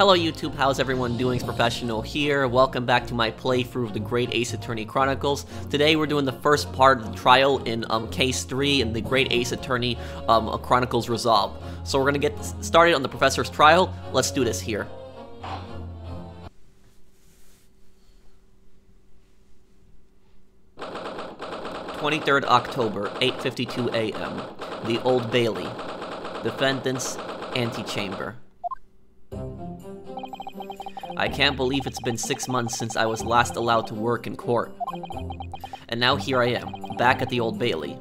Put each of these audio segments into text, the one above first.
Hello YouTube, how's everyone doing? It's Professional here. Welcome back to my playthrough of the Great Ace Attorney Chronicles. Today we're doing the first part of the trial in Case 3 in the Great Ace Attorney Chronicles Resolved. So we're gonna get started on the Professor's trial. Let's do this here. October 23rd, 8:52 a.m. The Old Bailey. Defendant's Antechamber. I can't believe it's been 6 months since I was last allowed to work in court. And now here I am, back at the Old Bailey.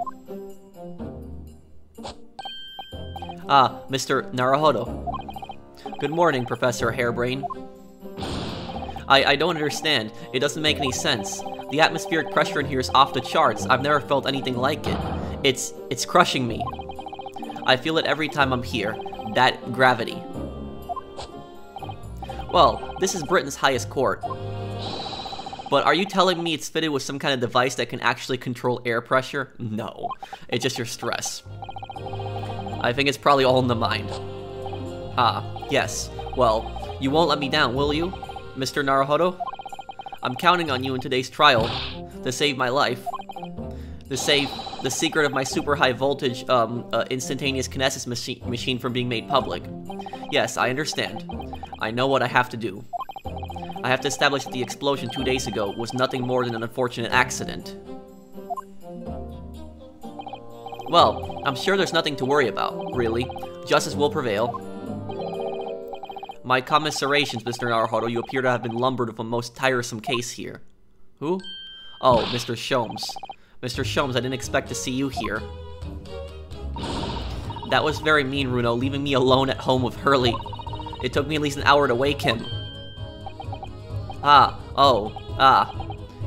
Ah, Mr. Naruhodo. Good morning, Professor Hairbrayne. I don't understand. It doesn't make any sense. The atmospheric pressure in here is off the charts. I've never felt anything like it. It's crushing me. I feel it every time I'm here. That gravity. Well, this is Britain's highest court. But are you telling me it's fitted with some kind of device that can actually control air pressure? No. It's just your stress. I think it's probably all in the mind. Ah, yes. Well, you won't let me down, will you, Mr. Naruhodo? I'm counting on you in today's trial to save my life. To save the secret of my super high voltage instantaneous kinesis machine from being made public. Yes, I understand. I know what I have to do. I have to establish that the explosion 2 days ago was nothing more than an unfortunate accident. Well, I'm sure there's nothing to worry about, really. Justice will prevail. My commiserations, Mr. Naruhodo. You appear to have been lumbered with a most tiresome case here. Who? Oh, Mr. Sholmes. Mr. Sholmes, I didn't expect to see you here. That was very mean, Runo, leaving me alone at home with Hurley. It took me at least an hour to wake him.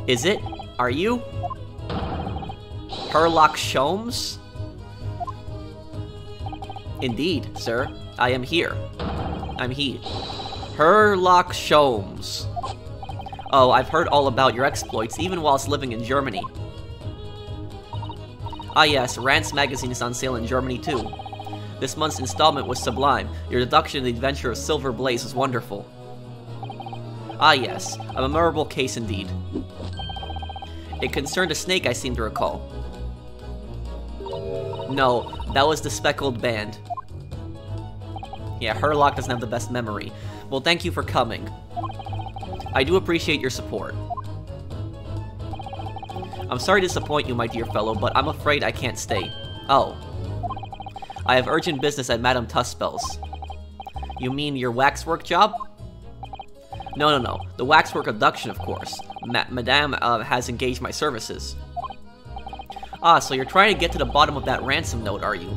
Is it? Are you? Herlock Sholmes? Indeed, sir. I am here. I'm he. Herlock Sholmes. Oh, I've heard all about your exploits, even whilst living in Germany. Ah yes, Rance magazine is on sale in Germany too. This month's installment was sublime. Your deduction of the adventure of Silver Blaze was wonderful. Ah yes, a memorable case indeed. It concerned a snake, I seem to recall. No, that was the Speckled Band. Yeah, Herlock doesn't have the best memory. Well, thank you for coming. I do appreciate your support. I'm sorry to disappoint you, my dear fellow, but I'm afraid I can't stay. Oh. I have urgent business at Madame Tuspel's. You mean your waxwork job? No. The waxwork abduction, of course. Madame has engaged my services. Ah, so you're trying to get to the bottom of that ransom note, are you?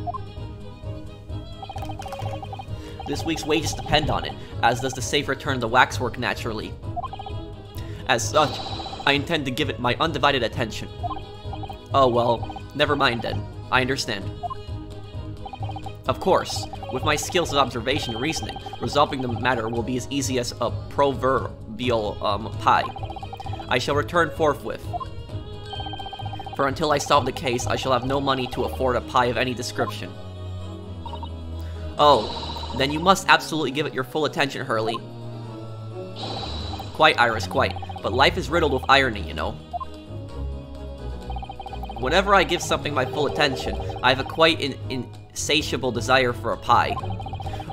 This week's wages depend on it, as does the safe return of the waxwork, naturally. As such, I intend to give it my undivided attention. Oh well, never mind then. I understand. Of course, with my skills of observation and reasoning, resolving the matter will be as easy as a proverbial pie. I shall return forthwith. For until I solve the case, I shall have no money to afford a pie of any description. Oh, then you must absolutely give it your full attention, Hurley. Quite, Iris, quite. But life is riddled with irony, you know. Whenever I give something my full attention, I have a quite insatiable desire for a pie.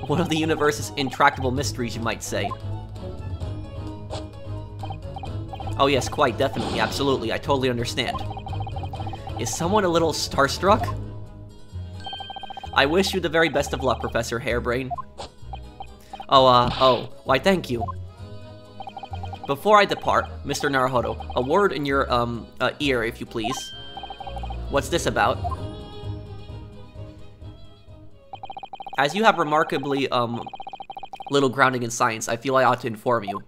One of the universe's intractable mysteries, you might say. Oh yes, quite, definitely, absolutely, I totally understand. Is someone a little starstruck? I wish you the very best of luck, Professor Hairbrayne. Why thank you. Before I depart, Mr. Naruhodo, a word in your, ear, if you please. What's this about? As you have remarkably, little grounding in science, I feel I ought to inform you.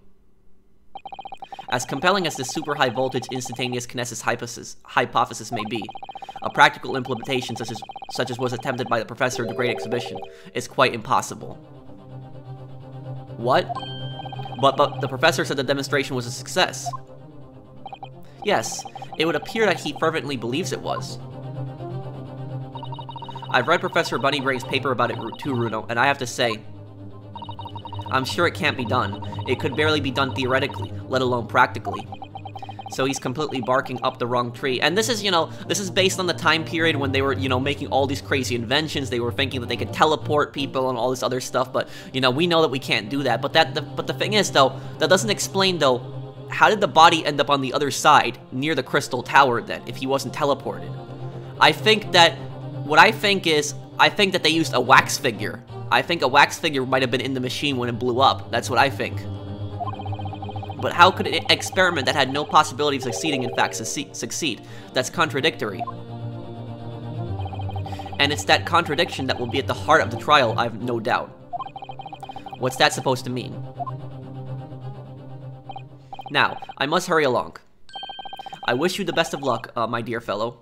As compelling as this super high voltage instantaneous kinesis hypothesis may be, a practical implementation such as was attempted by the professor of the Great Exhibition is quite impossible. What? But the professor said the demonstration was a success. Yes, it would appear that he fervently believes it was. I've read Professor Bunnybrain's paper about it too, Runo, and I have to say, I'm sure it can't be done. It could barely be done theoretically, let alone practically. So he's completely barking up the wrong tree. And this is, this is based on the time period when they were, making all these crazy inventions. They were thinking that they could teleport people and all this other stuff, but, we know that we can't do that. But the thing is, though, that doesn't explain, though, how did the body end up on the other side, near the Crystal Tower, then, if he wasn't teleported? I think that they used a wax figure. I think a wax figure might have been in the machine when it blew up. That's what I think. But how could an experiment that had no possibility of succeeding, in fact, succeed? That's contradictory. And it's that contradiction that will be at the heart of the trial, I've no doubt. What's that supposed to mean? Now, I must hurry along. I wish you the best of luck, my dear fellow.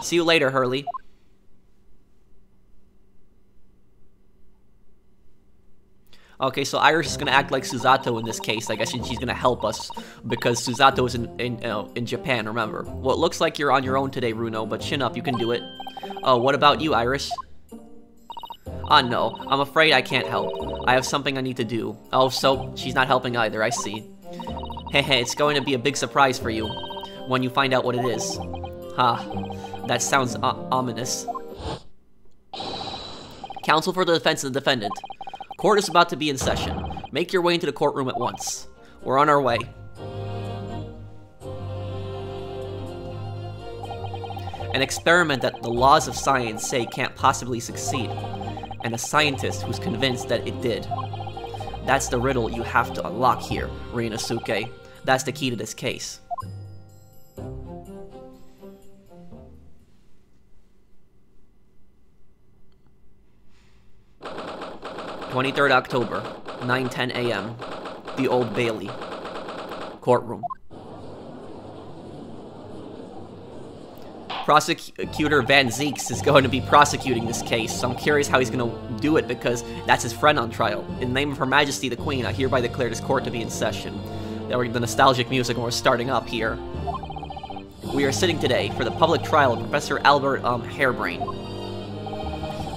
See you later, Hurley. Okay, so Iris is gonna act like Susato in this case. I guess she's gonna help us because Susato is in Japan. Remember. Well, it looks like you're on your own today, Runo. But chin up, you can do it. Oh, what about you, Iris? No, I'm afraid I can't help. I have something I need to do. Oh, so she's not helping either. I see. Hehe, it's going to be a big surprise for you when you find out what it is. That sounds ominous. Counsel for the defense of the defendant. Court is about to be in session. Make your way into the courtroom at once. We're on our way. An experiment that the laws of science say can't possibly succeed. And a scientist who's convinced that it did. That's the riddle you have to unlock here, Ryunosuke. That's the key to this case. October, 9:10 a.m. The Old Bailey. Courtroom. Prosecutor Van Zeeks is going to be prosecuting this case, so I'm curious how he's going to do it because that's his friend on trial. In the name of Her Majesty the Queen, I hereby declare this court to be in session. The nostalgic music we're starting up here. We are sitting today for the public trial of Professor Albert Hairbrayne.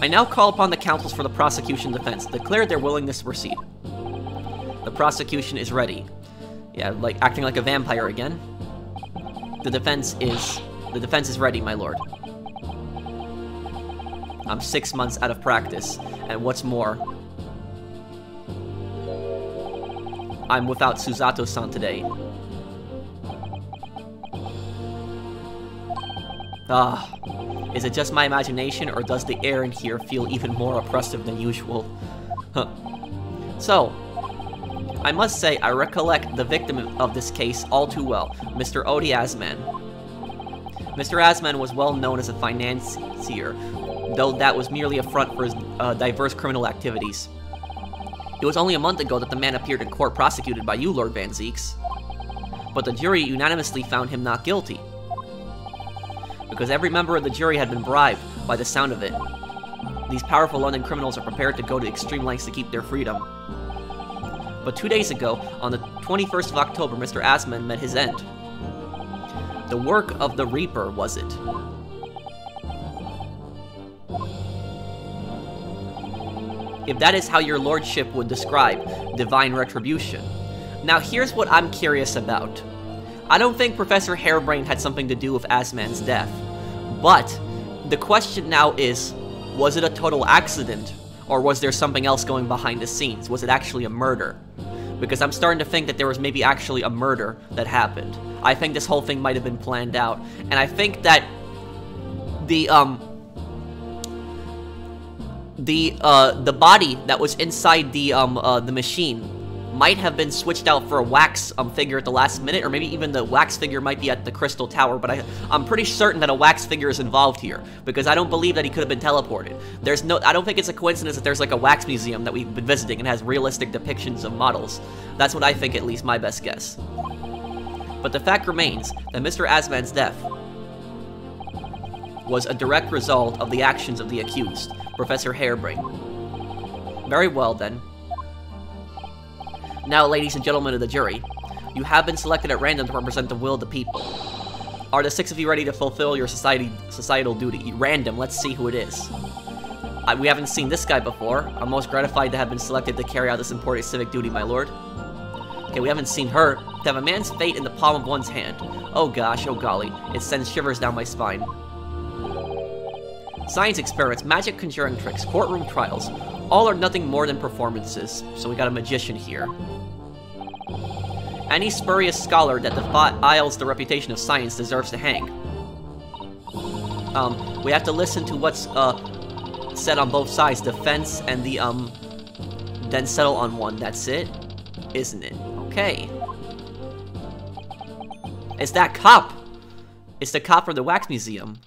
I now call upon the counsels for the prosecution defense to declare their willingness to proceed. The prosecution is ready. Yeah, like acting like a vampire again. The defense is ready, my lord. I'm 6 months out of practice, and what's more, I'm without Susato-san today. Is it just my imagination, or does the air in here feel even more oppressive than usual? So, I must say I recollect the victim of this case all too well, Mr. Odi Asman. Mr. Asman was well known as a financier, though that was merely a front for his diverse criminal activities. It was only a month ago that the man appeared in court prosecuted by you, Lord Van Zeeks. But the jury unanimously found him not guilty. Because every member of the jury had been bribed by the sound of it. These powerful London criminals are prepared to go to extreme lengths to keep their freedom. But 2 days ago, on the 21st of October, Mr. Asman met his end. The work of the Reaper, was it? If that is how your lordship would describe divine retribution. Now here's what I'm curious about. I don't think Professor Hairbrayne had something to do with Asman's death. But the question now is, was it a total accident? Or was there something else going behind the scenes? Was it actually a murder? Because I'm starting to think that there was maybe actually a murder that happened. I think this whole thing might have been planned out. And I think that the body that was inside the machine might have been switched out for a wax figure at the last minute, or maybe even the wax figure might be at the Crystal Tower, but I'm pretty certain that a wax figure is involved here, because I don't believe that he could have been teleported. I don't think it's a coincidence that there's like a wax museum that we've been visiting and has realistic depictions of models. That's what I think, at least my best guess. But the fact remains that Mr. Asman's death was a direct result of the actions of the accused, Professor Hairbrayne. Very well then. Now, ladies and gentlemen of the jury, you have been selected at random to represent the will of the people. Are the 6 of you ready to fulfill your societal duty? Random, let's see who it is. We haven't seen this guy before. I'm most gratified to have been selected to carry out this important civic duty, my lord. Okay, we haven't seen her. To have a man's fate in the palm of one's hand. Oh gosh, oh golly. It sends shivers down my spine. Science experiments, magic conjuring tricks, courtroom trials. All are nothing more than performances. So we got a magician here. Any spurious scholar that defiles the reputation of science deserves to hang. We have to listen to what's, said on both sides, defense and the, then settle on one. That's it? Isn't it? Okay. It's that cop! It's the cop from the Wax Museum.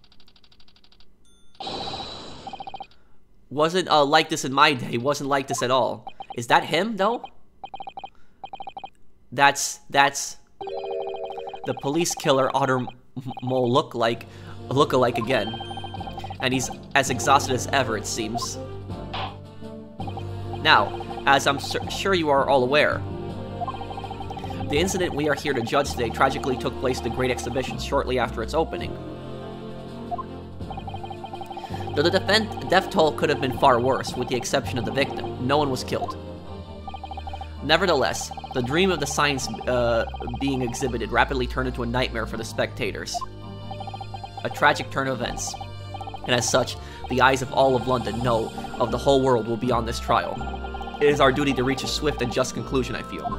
Wasn't, like this in my day. Wasn't like this at all. Is that him, though? That's the police killer Otter Mole look-alike again. And he's as exhausted as ever, it seems. Now, as I'm sure you are all aware, the incident we are here to judge today tragically took place at the Great Exhibition shortly after its opening. Though the death toll could have been far worse, with the exception of the victim, no one was killed. Nevertheless, the dream of the science being exhibited rapidly turned into a nightmare for the spectators. A tragic turn of events. And as such, the eyes of all of London, no, of the whole world, will be on this trial. It is our duty to reach a swift and just conclusion, I feel.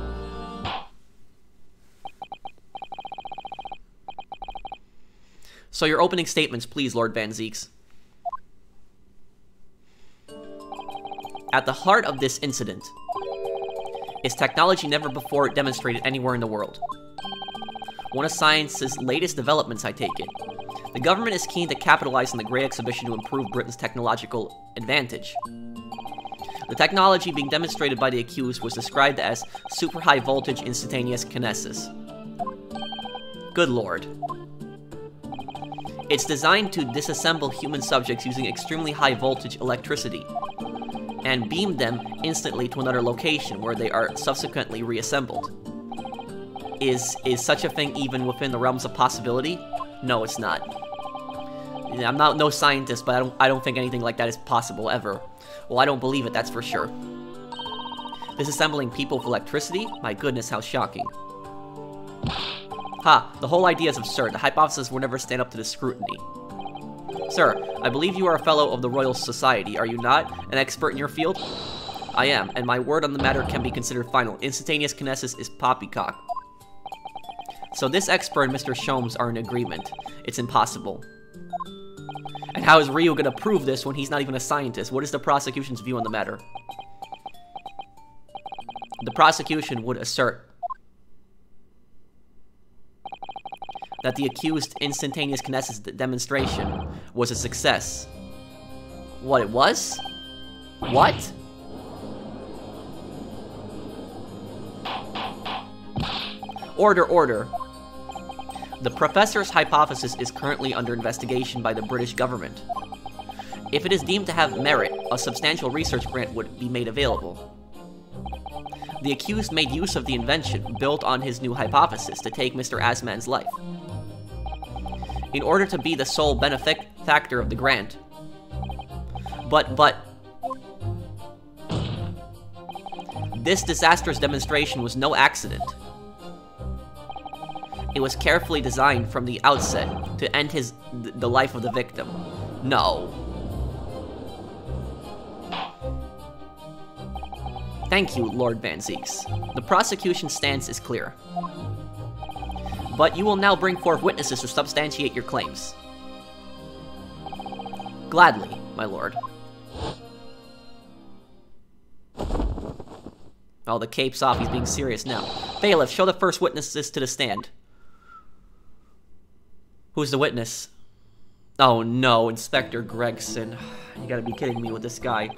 So your opening statements, please, Lord Van Zieks. At the heart of this incident is technology never before demonstrated anywhere in the world. One of science's latest developments, I take it. The government is keen to capitalize on the Great Exhibition to improve Britain's technological advantage. The technology being demonstrated by the accused was described as super high voltage instantaneous kinesis. Good lord. It's designed to disassemble human subjects using extremely high voltage electricity and beam them instantly to another location where they are subsequently reassembled. Is such a thing even within the realms of possibility? No, it's not. I'm no scientist, but I don't think anything like that is possible ever. Well, I don't believe it, that's for sure. Disassembling people with electricity? My goodness, how shocking. Ha, the whole idea is absurd. The hypothesis will never stand up to the scrutiny. Sir, I believe you are a fellow of the Royal Society, are you not? An expert in your field? I am, and my word on the matter can be considered final. Instantaneous kinesis is poppycock. So this expert and Mr. Sholmes are in agreement. It's impossible. And how is Ryu gonna prove this when he's not even a scientist? What is the prosecution's view on the matter? The prosecution would assert that the accused instantaneous kinesis demonstration was a success. What it was? What? Order, order. The professor's hypothesis is currently under investigation by the British government. If it is deemed to have merit, a substantial research grant would be made available. The accused made use of the invention built on his new hypothesis to take Mr. Asman's life. In order to be the sole benefactor of the grant. But this disastrous demonstration was no accident. It was carefully designed from the outset to end the life of the victim. No. Thank you, Lord Van Zieks. The prosecution's stance is clear. But you will now bring forth witnesses to substantiate your claims. Gladly, my lord. Oh, the cape's off. He's being serious now. Bailiff, show the first witnesses to the stand. Who's the witness? Oh no, Inspector Gregson. You gotta be kidding me with this guy.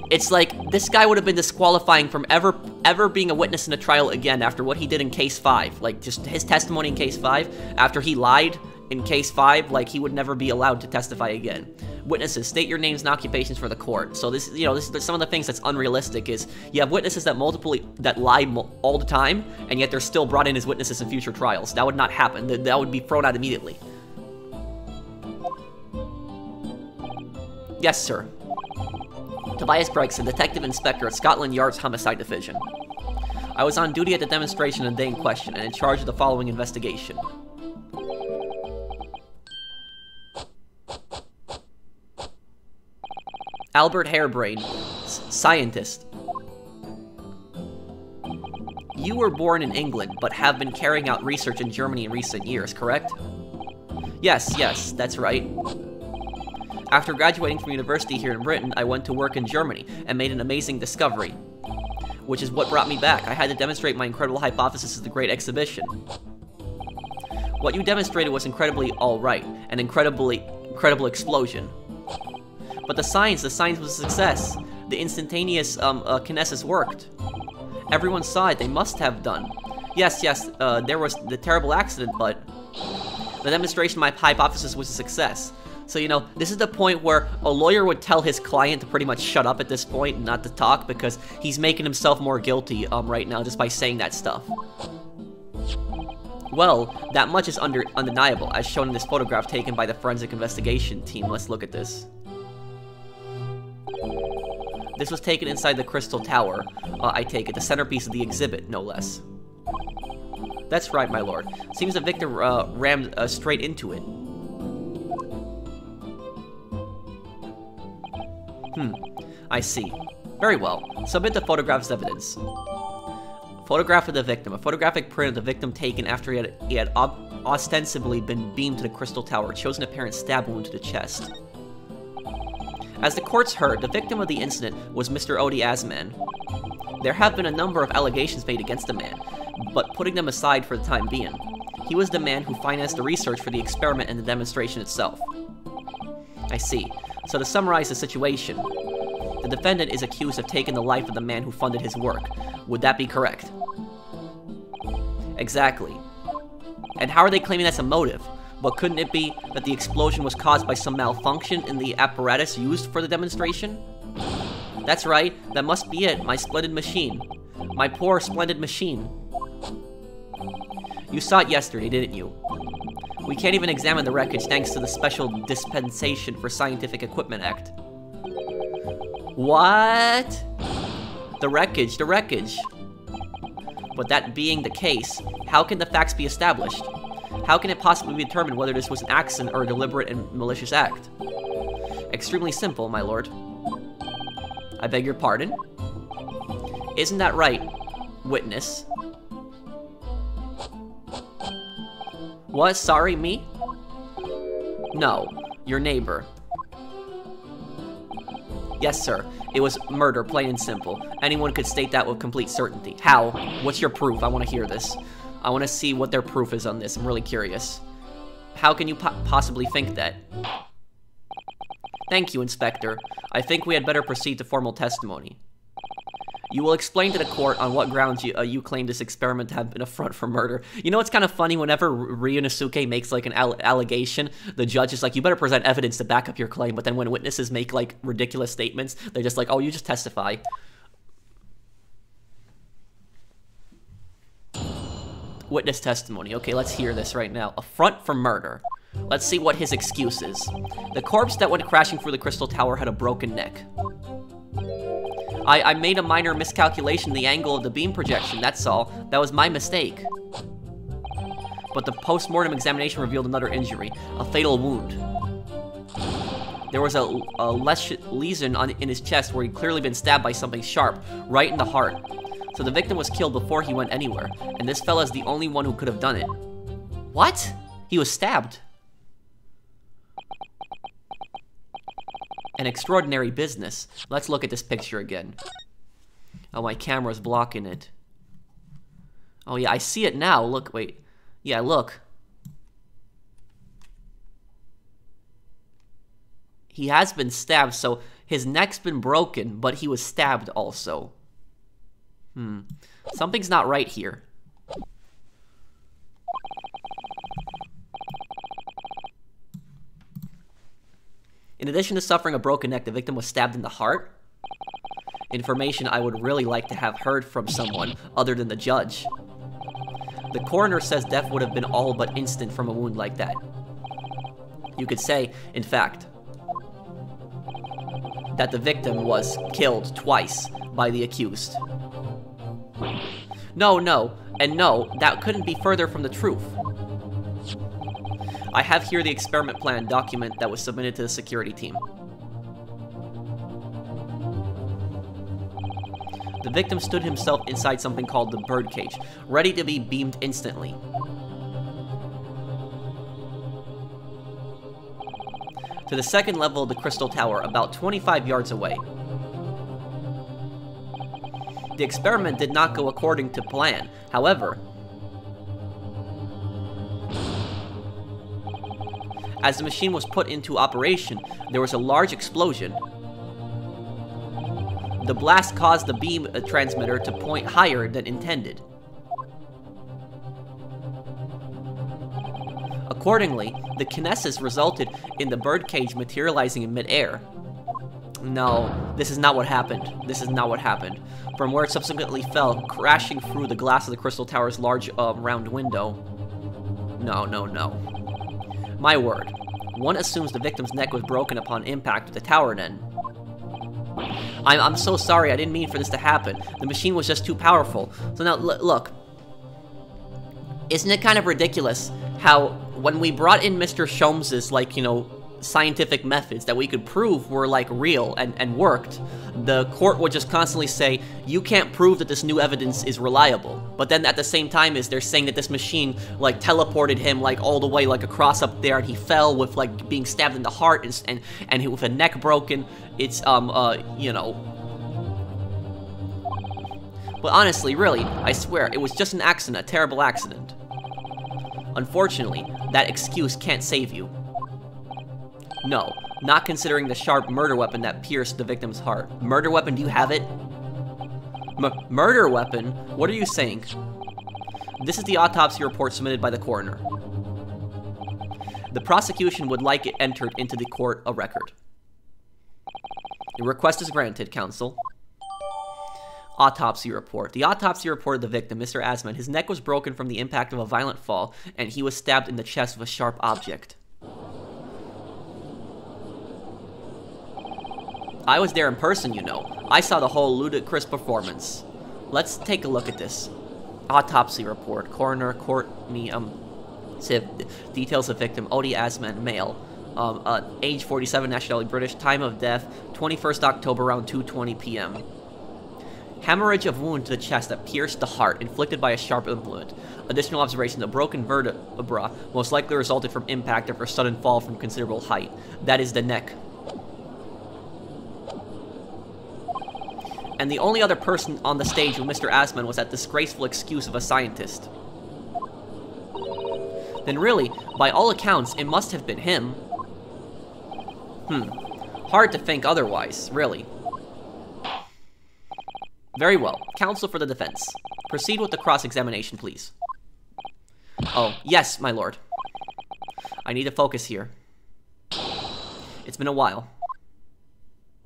It's like, this guy would have been disqualifying from ever being a witness in a trial again after what he did in Case 5. Like, just his testimony in Case 5, after he lied in Case 5, like, he would never be allowed to testify again. Witnesses, state your names and occupations for the court. So this, you know, this is some of the things that's unrealistic is, you have witnesses that lie all the time, and yet they're still brought in as witnesses in future trials. That would not happen. That would be thrown out immediately. Yes, sir. Tobias Bregson, Detective Inspector at Scotland Yard's Homicide Division. I was on duty at the demonstration on the day in question and in charge of the following investigation. Albert Hairbrayne, scientist. You were born in England, but have been carrying out research in Germany in recent years, correct? Yes, that's right. After graduating from university here in Britain, I went to work in Germany and made an amazing discovery, which is what brought me back. I had to demonstrate my incredible hypothesis at the Great Exhibition. What you demonstrated was incredibly alright, an incredible explosion. But the science was a success. The instantaneous kinesis worked. Everyone saw it, they must have done. Yes, there was the terrible accident, but the demonstration of my hypothesis was a success. So, you know, this is the point where a lawyer would tell his client to pretty much shut up at this point and not to talk because he's making himself more guilty right now just by saying that stuff. Well, that much is undeniable, as shown in this photograph taken by the forensic investigation team. Let's look at this. This was taken inside the Crystal Tower, I take it, the centerpiece of the exhibit, no less. That's right, my lord. Seems the victim rammed straight into it. I see. Very well. Submit the photographs as evidence. Photograph of the victim. A photographic print of the victim taken after he had ostensibly been beamed to the Crystal Tower. It shows an apparent stab wound to the chest. As the courts heard, the victim of the incident was Mr. Odi Asman. There have been a number of allegations made against the man, but putting them aside for the time being, he was the man who financed the research for the experiment and the demonstration itself. I see. So to summarize the situation, the defendant is accused of taking the life of the man who funded his work. Would that be correct? Exactly. And how are they claiming that's a motive? But couldn't it be that the explosion was caused by some malfunction in the apparatus used for the demonstration? That's right, that must be it, my splendid machine. My poor, splendid machine. You saw it yesterday, didn't you? We can't even examine the wreckage thanks to the Special Dispensation for Scientific Equipment Act. What? The wreckage. But that being the case, how can the facts be established? How can it possibly be determined whether this was an accident or a deliberate and malicious act? Extremely simple, my lord. I beg your pardon? Isn't that right, witness? What? Sorry, me? No, your neighbor. Yes, sir. It was murder, plain and simple. Anyone could state that with complete certainty. How? What's your proof? I want to hear this. I want to see what their proof is on this. I'm really curious. How can you possibly think that? Thank you, Inspector. I think we had better proceed to formal testimony. You will explain to the court on what grounds you claim this experiment to have been a front for murder. You know, it's kind of funny whenever Ryunosuke makes, like, an allegation, the judge is like, you better present evidence to back up your claim, but then when witnesses make, like, ridiculous statements, they're just like, oh, you just testify. Witness testimony. Okay, let's hear this right now. A front for murder. Let's see what his excuse is. The corpse that went crashing through the Crystal Tower had a broken neck. I made a minor miscalculation in the angle of the beam projection, that's all. That was my mistake. But the post-mortem examination revealed another injury, a fatal wound. There was a lesion in his chest where he'd clearly been stabbed by something sharp, right in the heart. So the victim was killed before he went anywhere, and this fella's the only one who could have done it. What? He was stabbed. An extraordinary business. Let's look at this picture again. Oh, my camera's blocking it. Oh yeah, I see it now. Look, wait. Yeah, look. He has been stabbed, so his neck's been broken, but he was stabbed also. Something's not right here. In addition to suffering a broken neck, the victim was stabbed in the heart. Information I would really like to have heard from someone other than the judge. The coroner says death would have been all but instant from a wound like that. You could say, in fact, that the victim was killed twice by the accused. No, and no, that couldn't be further from the truth. I have here the experiment plan document that was submitted to the security team. The victim stood himself inside something called the birdcage, ready to be beamed instantly. To the second level of the crystal tower, about 25 yards away. The experiment did not go according to plan. However, as the machine was put into operation, there was a large explosion. The blast caused the beam transmitter to point higher than intended. Accordingly, the kinesis resulted in the birdcage materializing in midair. No, this is not what happened. This is not what happened. From where it subsequently fell, crashing through the glass of the crystal tower's large round window. No. My word. One assumes the victim's neck was broken upon impact with the tower then. I'm so sorry, I didn't mean for this to happen. The machine was just too powerful. So now, look. Isn't it kind of ridiculous how when we brought in Mr. Sholmes's, like, you know, scientific methods that we could prove were, like, real and worked, the court would just constantly say, you can't prove that this new evidence is reliable. But then at the same time they're saying that this machine, like, teleported him, like, all the way, like, across up there, and he fell with, like, being stabbed in the heart and with a neck broken. It's, you know. But honestly, really, I swear, it was just an accident, a terrible accident. Unfortunately, that excuse can't save you. No, not considering the sharp murder weapon that pierced the victim's heart. Murder weapon, do you have it? Murder weapon? What are you saying? This is the autopsy report submitted by the coroner. The prosecution would like it entered into the court a record. Your request is granted, counsel. Autopsy report. The autopsy report of the victim, Mr. Asman, his neck was broken from the impact of a violent fall, and he was stabbed in the chest with a sharp object. I was there in person, you know. I saw the whole ludicrous performance. Let's take a look at this. Autopsy report. Coroner Courtney, details of victim, Odi Asman, male. Age 47, nationality British, time of death, 21st October around 2:20 p.m. Hemorrhage of wound to the chest that pierced the heart, inflicted by a sharp implement. Additional observation, the broken vertebra most likely resulted from impact after a sudden fall from considerable height. That is the neck. And the only other person on the stage with Mr. Asman was that disgraceful excuse of a scientist. Then really, by all accounts, it must have been him. Hard to think otherwise, really. Very well. Counsel for the defense. Proceed with the cross-examination, please. Oh, yes, my lord. I need to focus here. It's been a while.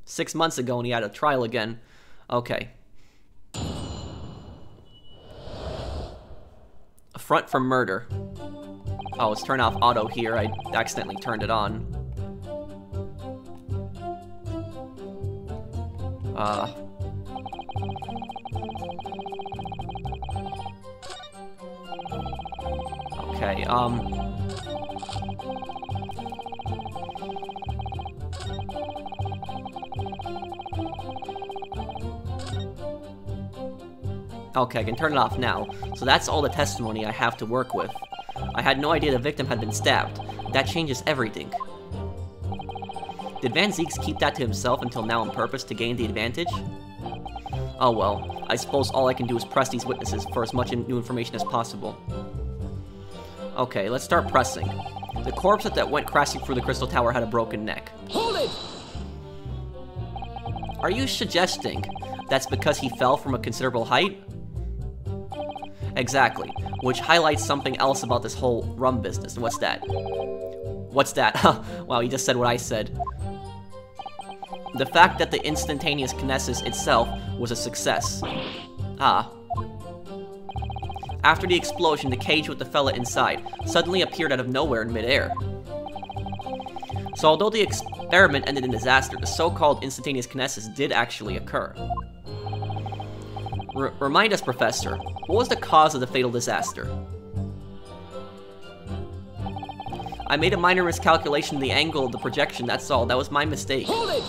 6 months ago and he had a trial again. Okay. Affront for murder. Oh, let's turn off auto here. I accidentally turned it on. Okay, okay, I can turn it off now. So that's all the testimony I have to work with. I had no idea the victim had been stabbed. That changes everything. Did Van Zieks keep that to himself until now on purpose to gain the advantage? Oh well, I suppose all I can do is press these witnesses for as much new information as possible. Okay, let's start pressing. The corpse that went crashing through the crystal tower had a broken neck. Hold it! Are you suggesting that's because he fell from a considerable height? Exactly, which highlights something else about this whole rum business. And what's that? What's that? Wow, he just said what I said. The fact that the instantaneous kinesis itself was a success. Ah. After the explosion, the cage with the fella inside suddenly appeared out of nowhere in midair. So although the experiment ended in disaster. The so-called instantaneous kinesis did actually occur. Remind us, Professor, what was the cause of the fatal disaster? I made a minor miscalculation in the angle of the projection, that's all. That was my mistake. Hold it!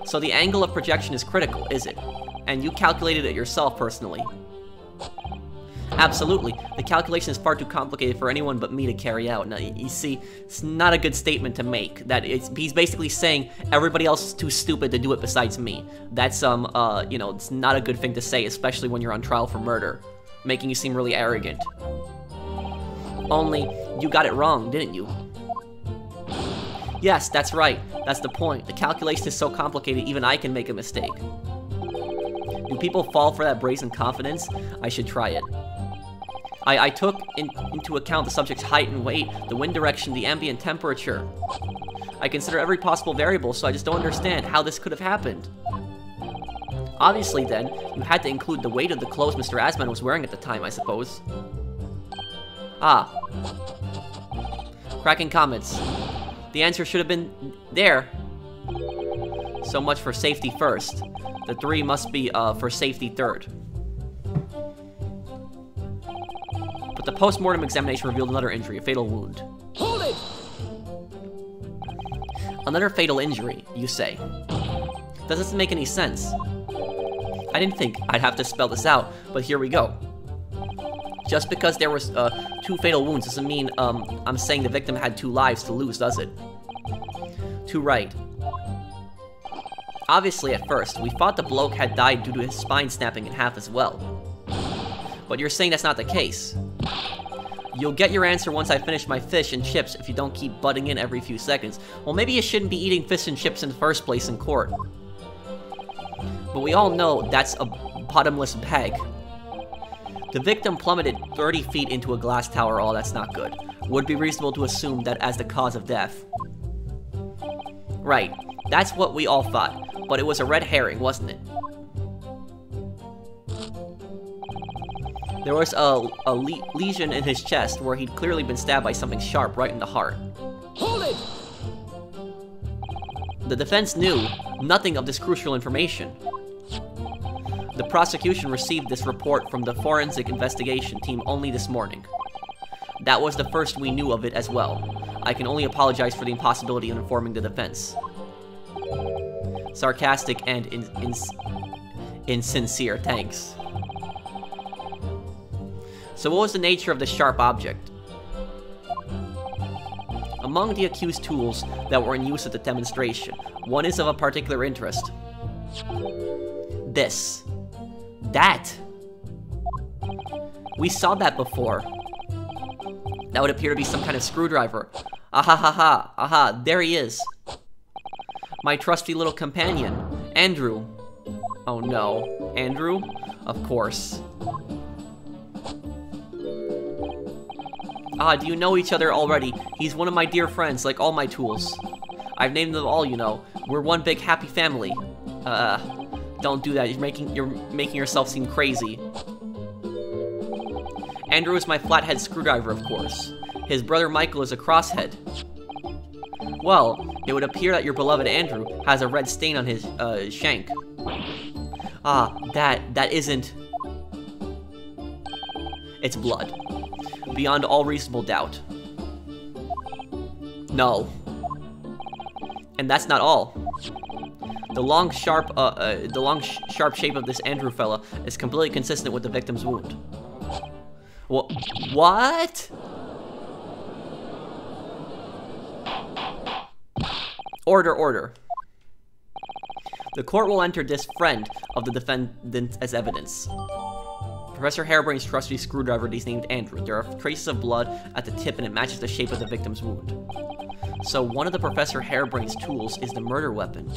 So the angle of projection is critical, is it? And you calculated it yourself, personally. Absolutely. The calculation is far too complicated for anyone but me to carry out. Now, you see, it's not a good statement to make. He's basically saying everybody else is too stupid to do it besides me. That's, you know, it's not a good thing to say, especially when you're on trial for murder. Making you seem really arrogant. Only, you got it wrong, didn't you? Yes, that's right. That's the point. The calculation is so complicated, even I can make a mistake. Do people fall for that brazen confidence? I should try it. I took into account the subject's height and weight, the wind direction, the ambient temperature. I consider every possible variable, so I just don't understand how this could have happened. Obviously, then, you had to include the weight of the clothes Mr. Asman was wearing at the time, I suppose. Ah. Cracking comments. The answer should have been there. So much for safety first. The 3 must be, for safety third. But the post-mortem examination revealed another injury, a fatal wound. Hold it! Another fatal injury, you say? Does this make any sense? I didn't think I'd have to spell this out, but here we go. Just because there was 2 fatal wounds doesn't mean I'm saying the victim had 2 lives to lose, does it? Too right. Obviously, at first, we thought the bloke had died due to his spine snapping in half as well. But you're saying that's not the case. You'll get your answer once I finish my fish and chips if you don't keep butting in every few seconds. Well, maybe you shouldn't be eating fish and chips in the first place in court. But we all know that's a bottomless bag. The victim plummeted 30 feet into a glass tower. Oh, that's not good. Would be reasonable to assume that as the cause of death. Right. That's what we all thought. But it was a red herring, wasn't it? There was a lesion in his chest where he'd clearly been stabbed by something sharp right in the heart. Hold it! The defense knew nothing of this crucial information. The prosecution received this report from the forensic investigation team only this morning. That was the first we knew of it as well. I can only apologize for the impossibility of informing the defense. Sarcastic and insincere, thanks. So what was the nature of the sharp object? Among the accused tools that were in use at the demonstration, one is of a particular interest. This. That! We saw that before. That would appear to be some kind of screwdriver. Aha ha ha, aha, there he is. My trusty little companion, Andrew. Oh no, Andrew? Of course. Ah, do you know each other already? He's one of my dear friends, like all my tools. I've named them all, you know. We're one big happy family. Don't do that. You're making yourself seem crazy. Andrew is my flathead screwdriver, of course. His brother Michael is a crosshead. Well, it would appear that your beloved Andrew has a red stain on his, shank. Ah, that isn't... It's blood. Beyond all reasonable doubt. No. And that's not all. The long, sharp shape of this Andrew fella is completely consistent with the victim's wound. What? Order. The court will enter this friend of the defendant as evidence. Professor Hairbrayne's trusty screwdriver is named Andrew. There are traces of blood at the tip and it matches the shape of the victim's wound. So one of the Professor Hairbrayne's tools is the murder weapon.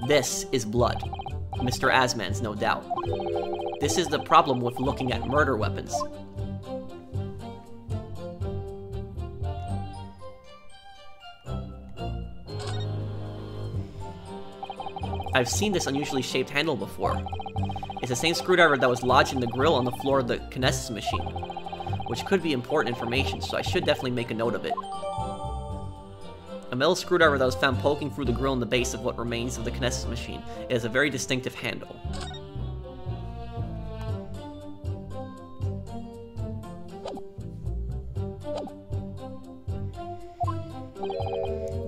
This is blood. Mr. Asman's, no doubt. This is the problem with looking at murder weapons. I've seen this unusually shaped handle before. It's the same screwdriver that was lodged in the grill on the floor of the kinesis machine, which could be important information, so I should definitely make a note of it. A metal screwdriver that was found poking through the grill in the base of what remains of the kinesis machine. It has a very distinctive handle.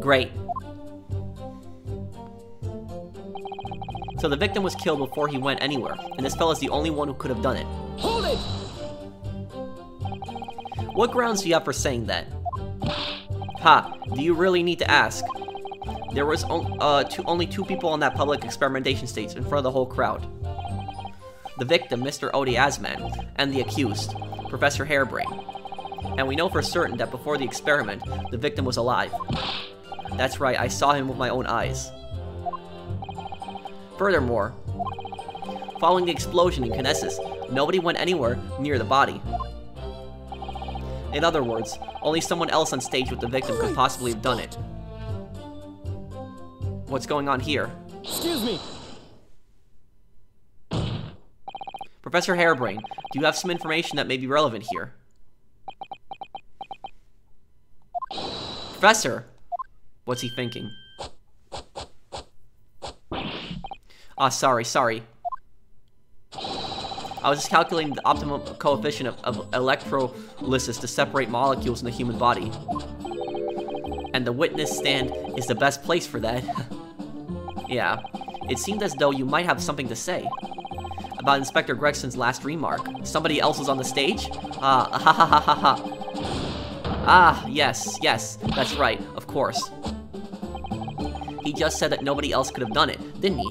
Great. So the victim was killed before he went anywhere, and this fella's the only one who could have done it. Hold it! What grounds do you have for saying that? Ha, do you really need to ask? There was only two people on that public experimentation stage in front of the whole crowd. The victim, Mr. Odi Asman, and the accused, Professor Hairbrayne. And we know for certain that before the experiment, the victim was alive. That's right, I saw him with my own eyes. Furthermore, following the explosion in kinesis, nobody went anywhere near the body. In other words, only someone else on stage with the victim could possibly have done it. What's going on here? Excuse me. Professor Hairbrayne, do you have some information that may be relevant here? Professor! What's he thinking? Ah, sorry. I was just calculating the optimum coefficient of electrolysis to separate molecules in the human body. And the witness stand is the best place for that. Yeah, it seemed as though you might have something to say. About Inspector Gregson's last remark. Somebody else was on the stage? Ah, yes, that's right, of course. He just said that nobody else could have done it, didn't he?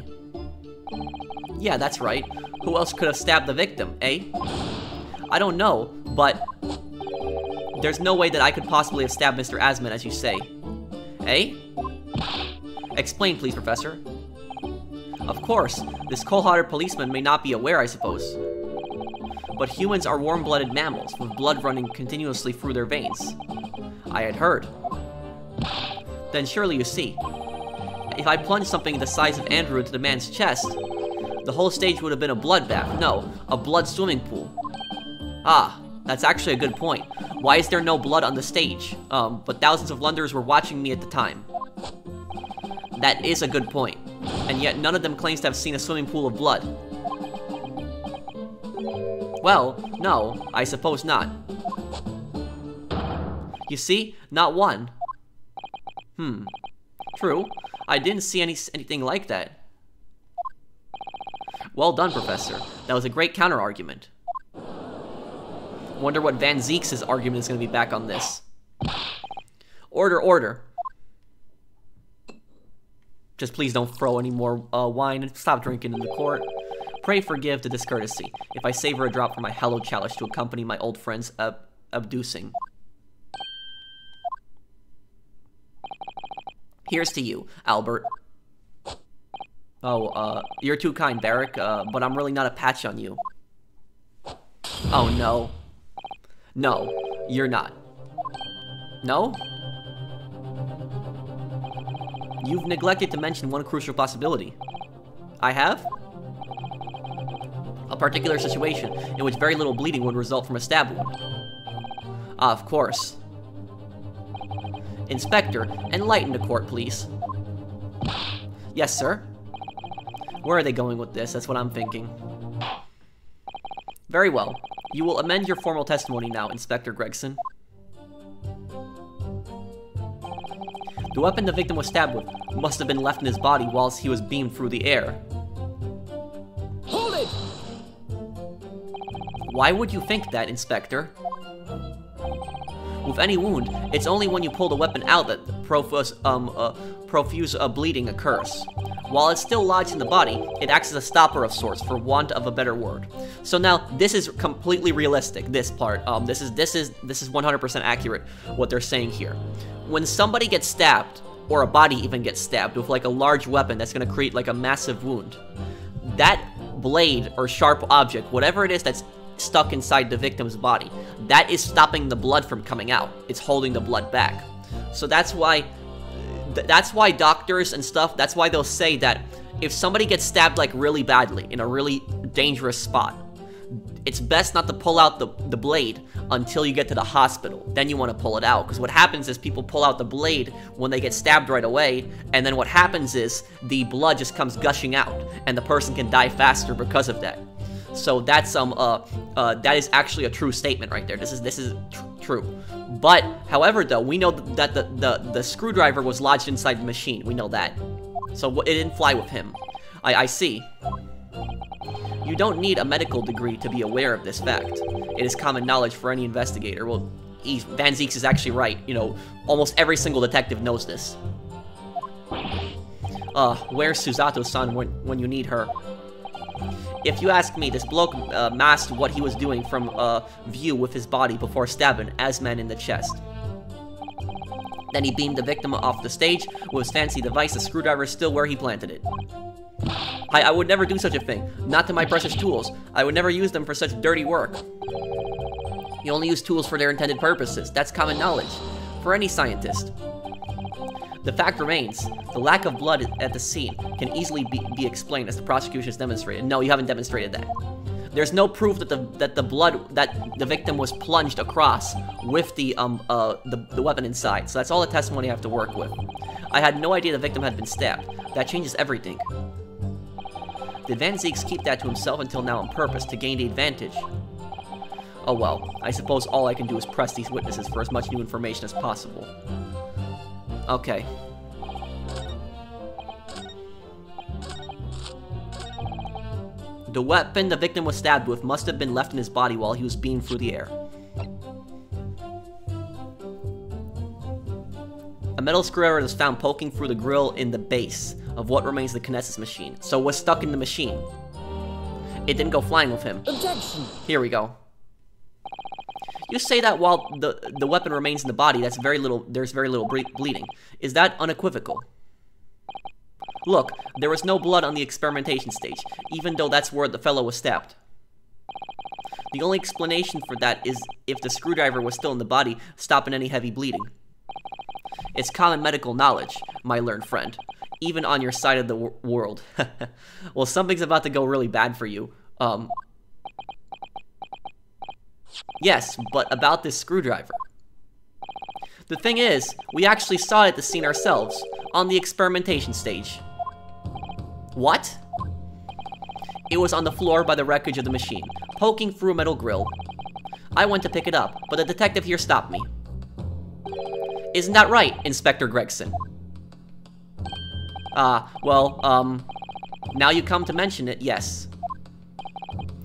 Yeah, that's right. Who else could have stabbed the victim, eh? I don't know, but there's no way that I could possibly have stabbed Mr. Asman, as you say. Eh? Explain, please, Professor. Of course, this cold-hearted policeman may not be aware, I suppose. But humans are warm-blooded mammals, with blood running continuously through their veins. I had heard. Then surely you see. If I plunged something the size of Andrew into the man's chest, the whole stage would have been a bloodbath. No, a blood swimming pool. Ah, that's actually a good point. Why is there no blood on the stage? But thousands of Londoners were watching me at the time. That is a good point. And yet none of them claims to have seen a swimming pool of blood. Well, no, I suppose not. You see? Not one. True. I didn't see anything like that. Well done, Professor. That was a great counter-argument. Wonder what Van Zeek's argument is going to be back on this. Order. Just please don't throw any more wine and stop drinking in the court. Pray forgive the discourtesy if I savor a drop from my hallowed chalice to accompany my old friend's abducing. Here's to you, Albert. Oh, you're too kind, Barrick, but I'm really not a patch on you. Oh, no. No, you're not. No? You've neglected to mention one crucial possibility. I have? A particular situation in which very little bleeding would result from a stab wound. Ah, of course. Inspector, enlighten the court, please. Yes, sir. Where are they going with this? That's what I'm thinking. Very well. You will amend your formal testimony now, Inspector Gregson. The weapon the victim was stabbed with must have been left in his body whilst he was beamed through the air. Hold it! Why would you think that, Inspector? With any wound, it's only when you pull the weapon out that profuse bleeding occurs. While it's still lodged in the body, it acts as a stopper of sorts, for want of a better word. So now, this is completely realistic, this part. This is 100% accurate, what they're saying here. When somebody gets stabbed, or a body even gets stabbed with like a large weapon that's gonna create like a massive wound, that blade or sharp object, whatever it is that's stuck inside the victim's body, that is stopping the blood from coming out. It's holding the blood back. So that's why doctors and stuff, that's why they'll say that if somebody gets stabbed like really badly in a really dangerous spot. It's best not to pull out the blade until you get to the hospital. Then you want to pull it out, because what happens is people pull out the blade when they get stabbed right away, and then what happens is the blood just comes gushing out, and the person can die faster because of that. So that's that is actually a true statement right there. This is true. But however, though, we know that the screwdriver was lodged inside the machine. We know that. So it didn't fly with him. I see. You don't need a medical degree to be aware of this fact. It is common knowledge for any investigator. Well, Van Zieks is actually right. You know, almost every single detective knows this. Where's Susato-san when you need her? If you ask me, this bloke masked what he was doing from view with his body before stabbing Asman in the chest. Then he beamed the victim off the stage with his fancy device. The screwdriver is still where he planted it. I would never do such a thing. Not to my precious tools. I would never use them for such dirty work. You only use tools for their intended purposes. That's common knowledge for any scientist. The fact remains, the lack of blood at the scene can easily be explained, as the prosecution has demonstrated. No, you haven't demonstrated that. There's no proof that the victim was plunged across with the weapon inside. So that's all the testimony I have to work with. I had no idea the victim had been stabbed. That changes everything. Did Van Zieks keep that to himself until now on purpose, to gain the advantage? Oh well, I suppose all I can do is press these witnesses for as much new information as possible. Okay. The weapon the victim was stabbed with must have been left in his body while he was beamed through the air. A metal screwdriver was found poking through the grill in the base of what remains of the kinesis machine, so it was stuck in the machine. It didn't go flying with him. Objection! Here we go. You say that while the weapon remains in the body, there's very little bleeding. Is that unequivocal? Look, there was no blood on the experimentation stage, even though that's where the fellow was stabbed. The only explanation for that is if the screwdriver was still in the body, stopping any heavy bleeding. It's common medical knowledge, my learned friend, even on your side of the world. Well, something's about to go really bad for you. Yes, but about this screwdriver. The thing is, we actually saw it at the scene ourselves, on the experimentation stage. What? It was on the floor by the wreckage of the machine, poking through a metal grill. I went to pick it up, but the detective here stopped me. Isn't that right, Inspector Gregson? Now you come to mention it, yes.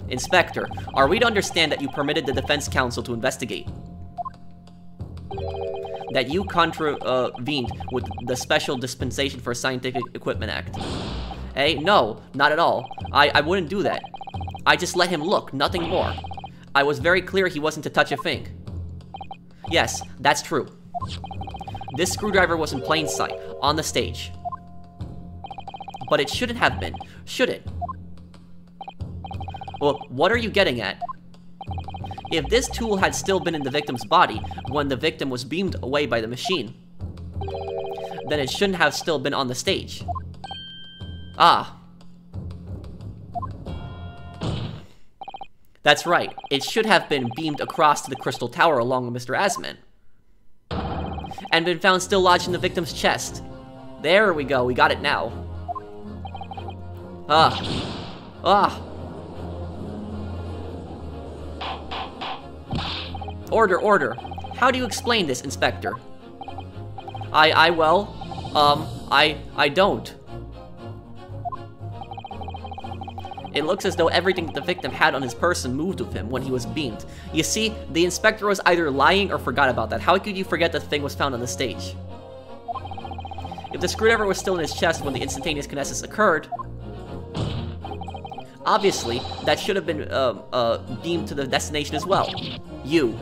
Inspector, are we to understand that you permitted the defense counsel to investigate? That you contravened with the Special Dispensation for Scientific Equipment Act? Eh? No, not at all. I wouldn't do that. I just let him look, nothing more. I was very clear he wasn't to touch a thing. Yes, that's true. This screwdriver was in plain sight, on the stage. But it shouldn't have been, should it? Well, what are you getting at? If this tool had still been in the victim's body when the victim was beamed away by the machine, then it shouldn't have still been on the stage. Ah. That's right, it should have been beamed across to the Crystal Tower along with Mr. Asman. And been found still lodged in the victim's chest. There we go, we got it now. Order, order. How do you explain this, Inspector? I don't. It looks as though everything the victim had on his person moved with him when he was beamed. You see, the inspector was either lying or forgot about that. How could you forget the thing was found on the stage? If the screwdriver was still in his chest when the instantaneous kinesis occurred, obviously, that should have been beamed to the destination as well. You.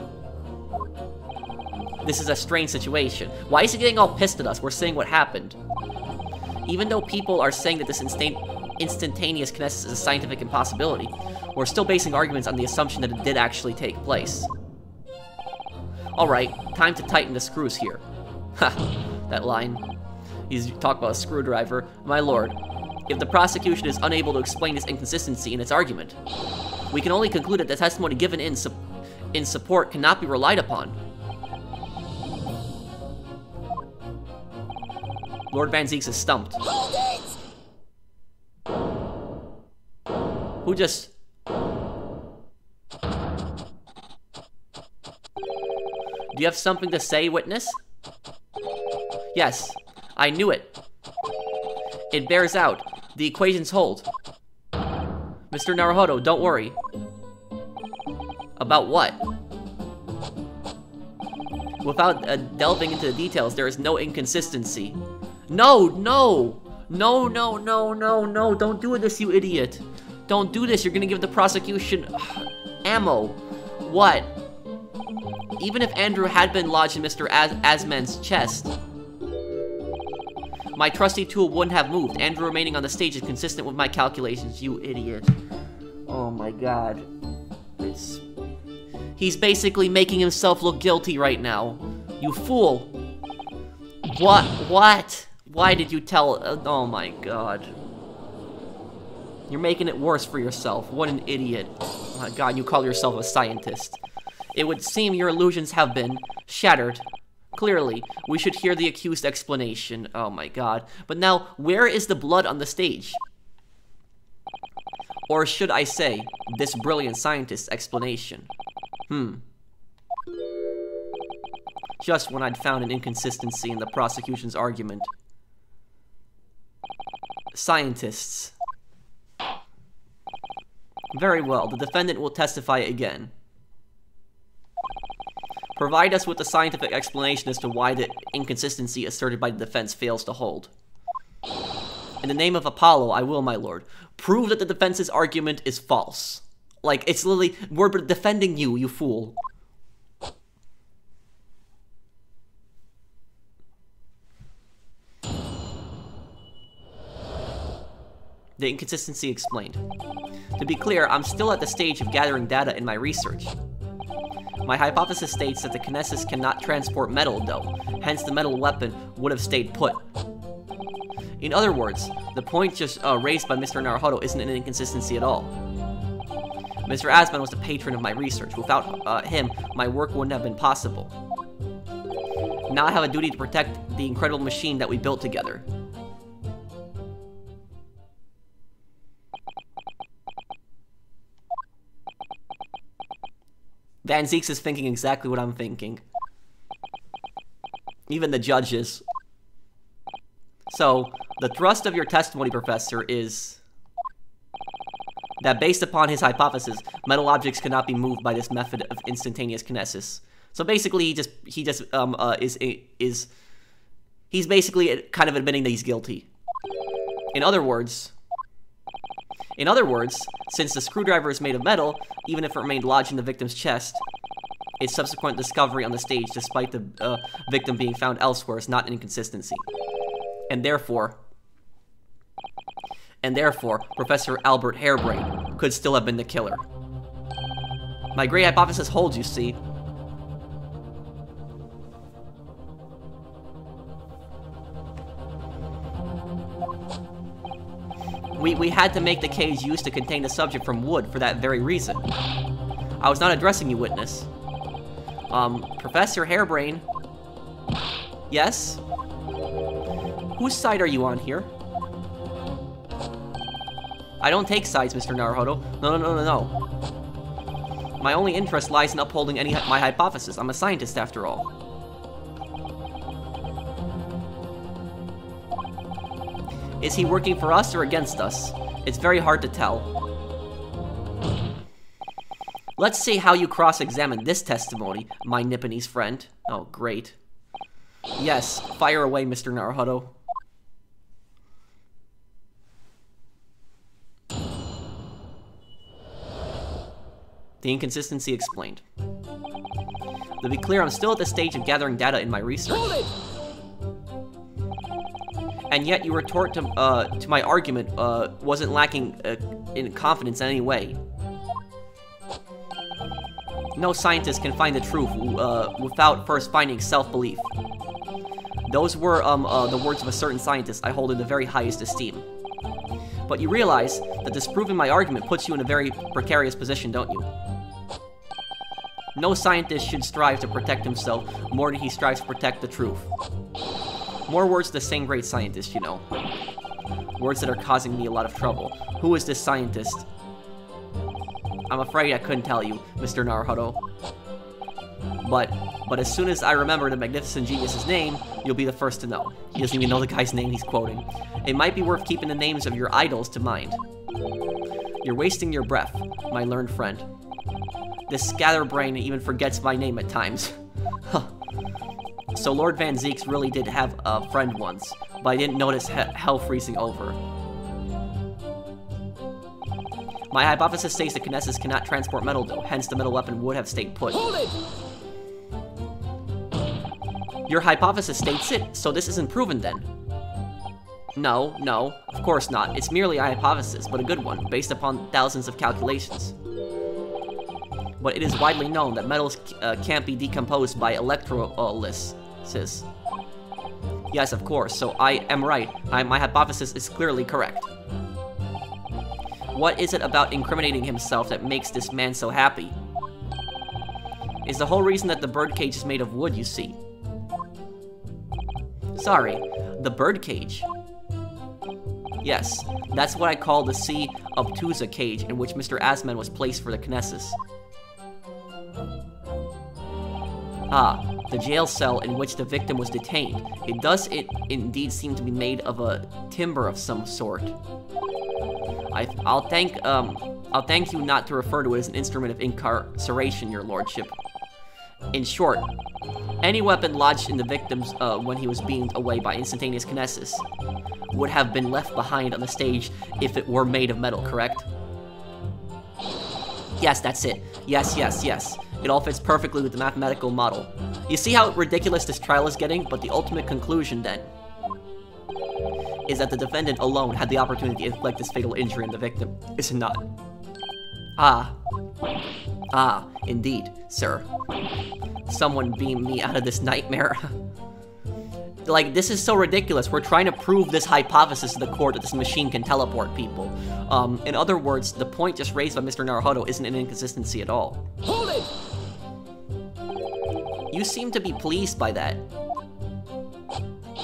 This is a strange situation. Why is he getting all pissed at us? We're saying what happened. Even though people are saying that this instantaneous kinesis is a scientific impossibility, we're still basing arguments on the assumption that it did actually take place. Alright, time to tighten the screws here. Ha, that line. He's talking about a screwdriver. My lord, if the prosecution is unable to explain this inconsistency in its argument. We can only conclude that the testimony given in support cannot be relied upon. Lord Van Zieks is stumped. Hold it! Who just... Do you have something to say, witness? Yes, I knew it. It bears out. The equations hold. Mr. Naruhodo, don't worry. About what? Without delving into the details, there is no inconsistency. No, no! No, no, no, no, no, don't do this, you idiot. Don't do this, you're gonna give the prosecution ammo. What? Even if Andrew had been lodged in Mr. Asman's chest, my trusty tool wouldn't have moved. Andrew remaining on the stage is consistent with my calculations, you idiot. Oh my god. He's basically making himself look guilty right now. You fool. What? Why did you tell... oh my god. You're making it worse for yourself. What an idiot. Oh my god, you call yourself a scientist. It would seem your illusions have been shattered. Clearly, we should hear the accused explanation. Oh my god. But now, where is the blood on the stage? Or should I say, this brilliant scientist's explanation? Just when I'd found an inconsistency in the prosecution's argument. Scientists. Very well, the defendant will testify again. Provide us with a scientific explanation as to why the inconsistency asserted by the defense fails to hold. In the name of Apollo, I will, my lord. Prove that the defense's argument is false. Like, it's literally, we're defending you, you fool. The inconsistency explained. To be clear, I'm still at the stage of gathering data in my research. My hypothesis states that the kinesis cannot transport metal, though, hence the metal weapon would have stayed put. In other words, the point just raised by Mr. Naruhodo isn't an inconsistency at all. Mr. Asman was the patron of my research. Without him, my work wouldn't have been possible. Now I have a duty to protect the incredible machine that we built together. Van Zieks is thinking exactly what I'm thinking. Even the judges. So, the thrust of your testimony, Professor, is that based upon his hypothesis, metal objects cannot be moved by this method of instantaneous kinesis. So basically, he's basically kind of admitting that he's guilty. In other words, since the screwdriver is made of metal, even if it remained lodged in the victim's chest, its subsequent discovery on the stage, despite the victim being found elsewhere, is not an inconsistency. And therefore, Professor Albert Hairbrayne could still have been the killer. My great hypothesis holds, you see. We had to make the cage used to contain the subject from wood for that very reason. I was not addressing you, witness. Professor Hairbrayne? Yes? Whose side are you on here? I don't take sides, Mr. Naruhodo. No. My only interest lies in upholding my hypothesis. I'm a scientist, after all. Is he working for us or against us? It's very hard to tell. Let's see how you cross-examine this testimony, my Nipponese friend. Oh, great. Yes, fire away, Mr. Naruhodo. The inconsistency explained. To be clear, I'm still at the stage of gathering data in my research. Hold it! And yet you retort to my argument wasn't lacking in confidence in any way. No scientist can find the truth without first finding self-belief. Those were the words of a certain scientist I hold in the very highest esteem. But you realize that disproving my argument puts you in a very precarious position, don't you? No scientist should strive to protect himself more than he strives to protect the truth. More words to the same great scientist, you know. Words that are causing me a lot of trouble. Who is this scientist? I'm afraid I couldn't tell you, Mr. Naruhodo. But as soon as I remember the magnificent genius's name, you'll be the first to know. He doesn't even know the guy's name he's quoting. It might be worth keeping the names of your idols to mind. You're wasting your breath, my learned friend. This scatterbrain even forgets my name at times. So Lord Van Zeeks really did have a friend once, but I didn't notice hell freezing over. My hypothesis states that Kinesis cannot transport metal though, hence the metal weapon would have stayed put. Hold it! Your hypothesis states it, so this isn't proven then. No, of course not. It's merely a hypothesis, but a good one, based upon thousands of calculations. But it is widely known that metals can't be decomposed by electrolysis. Yes, of course, so I am right. My hypothesis is clearly correct. What is it about incriminating himself that makes this man so happy? Is the whole reason that the birdcage is made of wood, you see. Sorry, the birdcage. Yes, that's what I call the C. obtusa cage in which Mr. Asman was placed for the Kinesis. Ah, the jail cell in which the victim was detained. It does indeed seem to be made of a timber of some sort. I'll thank you not to refer to it as an instrument of incarceration, your lordship. In short, any weapon lodged in the victim's when he was beamed away by instantaneous kinesis would have been left behind on the stage if it were made of metal, correct? Yes, that's it. Yes. It all fits perfectly with the mathematical model. You see how ridiculous this trial is getting? But the ultimate conclusion, then, is that the defendant alone had the opportunity to inflict this fatal injury on the victim, is it not? Ah, indeed, sir. Someone beam me out of this nightmare. Like, this is so ridiculous. We're trying to prove this hypothesis to the court that this machine can teleport people. In other words, the point just raised by Mr. Naruhodo isn't an inconsistency at all. Hold it! You seem to be pleased by that.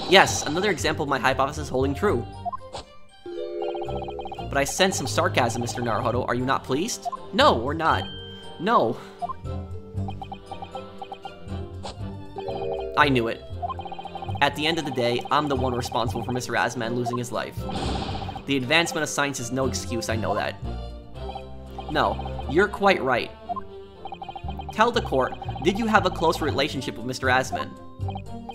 Yes, another example of my hypothesis holding true. But I sense some sarcasm, Mr. Naruhodo. Are you not pleased? No, we're not. No. I knew it. At the end of the day, I'm the one responsible for Mr. Asman losing his life. The advancement of science is no excuse, I know that. No, you're quite right. Tell the court, did you have a close relationship with Mr. Asman?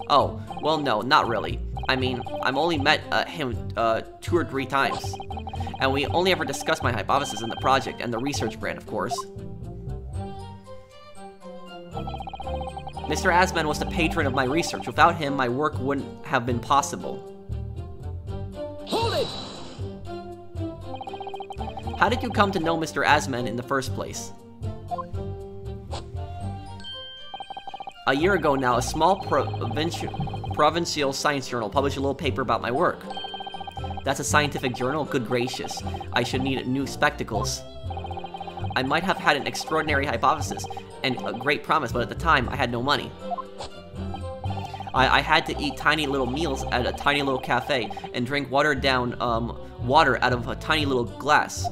Oh, well no, not really. I mean, I've only met him 2 or 3 times. And we only ever discussed my hypothesis in the project and the research brand, of course. Mr. Asman was the patron of my research. Without him, my work wouldn't have been possible. Hold it! How did you come to know Mr. Asman in the first place? A year ago now, a small provincial science journal published a little paper about my work. That's a scientific journal? Good gracious. I should need new spectacles. I might have had an extraordinary hypothesis and a great promise, but at the time, I had no money. I had to eat tiny little meals at a tiny little cafe and drink watered down water out of a tiny little glass.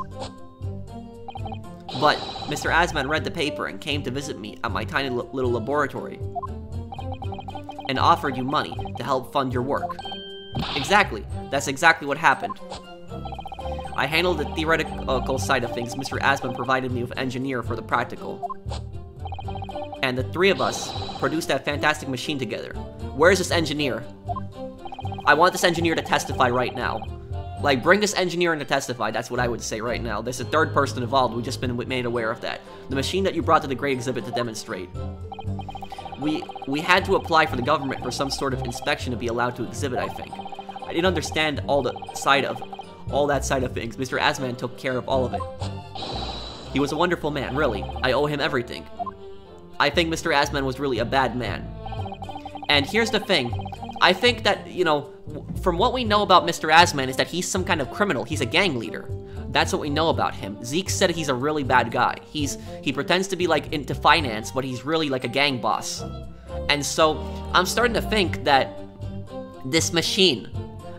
But Mr. Asman read the paper and came to visit me at my tiny little laboratory and offered you money to help fund your work. Exactly. That's exactly what happened. I handled the theoretical side of things. Mr. Asman provided me with an engineer for the practical. And the 3 of us produced that fantastic machine together. Where's this engineer? I want this engineer to testify right now. Like, bring this engineer in to testify, that's what I would say right now. There's a 3rd person involved, we've just been made aware of that. The machine that you brought to the Great Exhibit to demonstrate. We had to apply for the government for some sort of inspection to be allowed to exhibit, I think. I didn't understand all that side of things. Mr. Asman took care of all of it. He was a wonderful man, really. I owe him everything. I think Mr. Asman was really a bad man. And here's the thing. I think that, you know, from what we know about Mr. Asman is that he's some kind of criminal. He's a gang leader. That's what we know about him. Zeke said he's a really bad guy. He pretends to be, like, into finance, but he's really, like, a gang boss. And so, I'm starting to think that this machine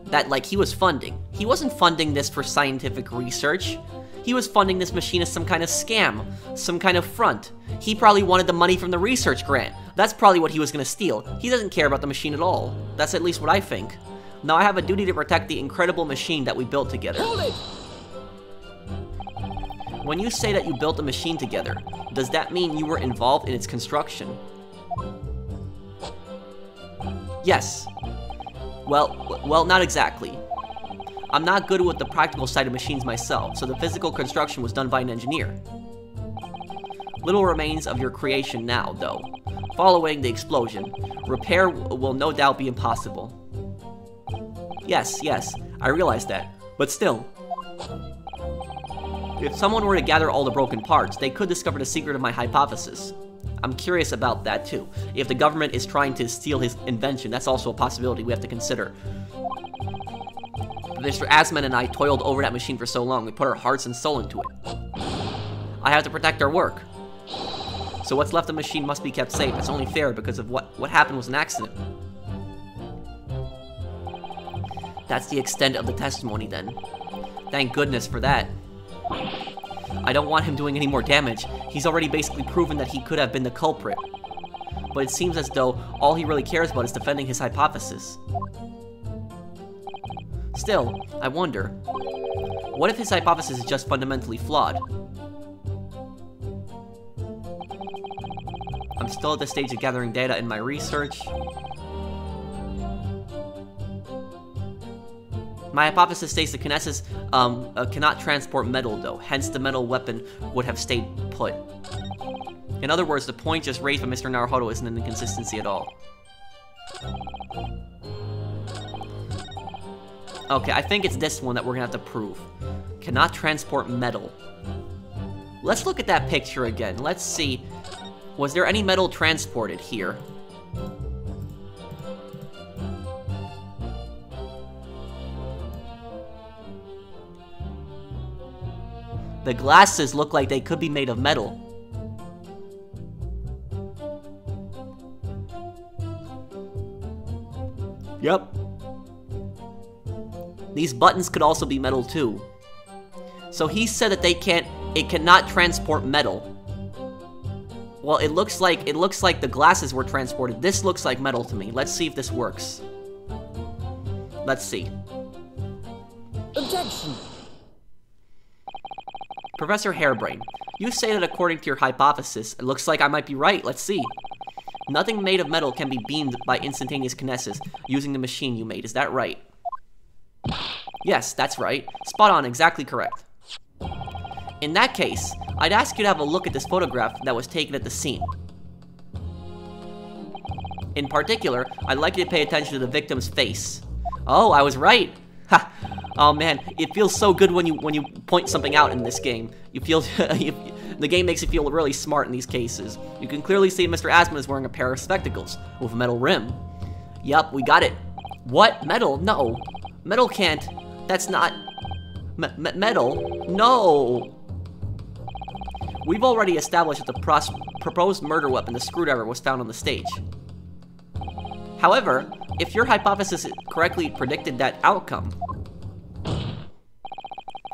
that, like, he was funding, he wasn't funding this for scientific research. He was funding this machine as some kind of scam, some kind of front. He probably wanted the money from the research grant. That's probably what he was gonna steal. He doesn't care about the machine at all. That's at least what I think. Now I have a duty to protect the incredible machine that we built together. Hold it! When you say that you built a machine together, does that mean you were involved in its construction? Yes. Well, not exactly. I'm not good with the practical side of machines myself, so the physical construction was done by an engineer. Little remains of your creation now, though. Following the explosion, repair will no doubt be impossible. Yes, I realize that, but still. If someone were to gather all the broken parts, they could discover the secret of my hypothesis. I'm curious about that too. If the government is trying to steal his invention, that's also a possibility we have to consider. Mr. Asman and I toiled over that machine for so long, we put our hearts and soul into it. I have to protect our work. So what's left of the machine must be kept safe. It's only fair because of what happened was an accident. That's the extent of the testimony then. Thank goodness for that. I don't want him doing any more damage. He's already basically proven that he could have been the culprit. But it seems as though all he really cares about is defending his hypothesis. Still, I wonder, what if his hypothesis is just fundamentally flawed? I'm still at the stage of gathering data in my research. My hypothesis states the Kinesis cannot transport metal, though, hence the metal weapon would have stayed put. In other words, the point just raised by Mr. Naruhodo isn't an inconsistency at all. Okay, I think it's this one that we're gonna have to prove. Cannot transport metal. Let's look at that picture again. Let's see. Was there any metal transported here? The glasses look like they could be made of metal. Yep. These buttons could also be metal too. So he said that it cannot transport metal. Well, it looks like the glasses were transported. This looks like metal to me. Let's see if this works. Let's see. Objection! Professor Hairbrayne, you say that according to your hypothesis, it looks like I might be right. Let's see. Nothing made of metal can be beamed by instantaneous kinesis using the machine you made. Is that right? Yes, that's right. Spot on, exactly correct. In that case, I'd ask you to have a look at this photograph that was taken at the scene. In particular, I'd like you to pay attention to the victim's face. Oh, I was right! Ha! Oh man, it feels so good when you point something out in this game. You feel the game makes you feel really smart in these cases. You can clearly see Mr. Asman is wearing a pair of spectacles with a metal rim. Yup, we got it. What? Metal? No. Metal can't. That's not... metal? No! We've already established that the proposed murder weapon, the screwdriver, was found on the stage. However, if your hypothesis correctly predicted that outcome,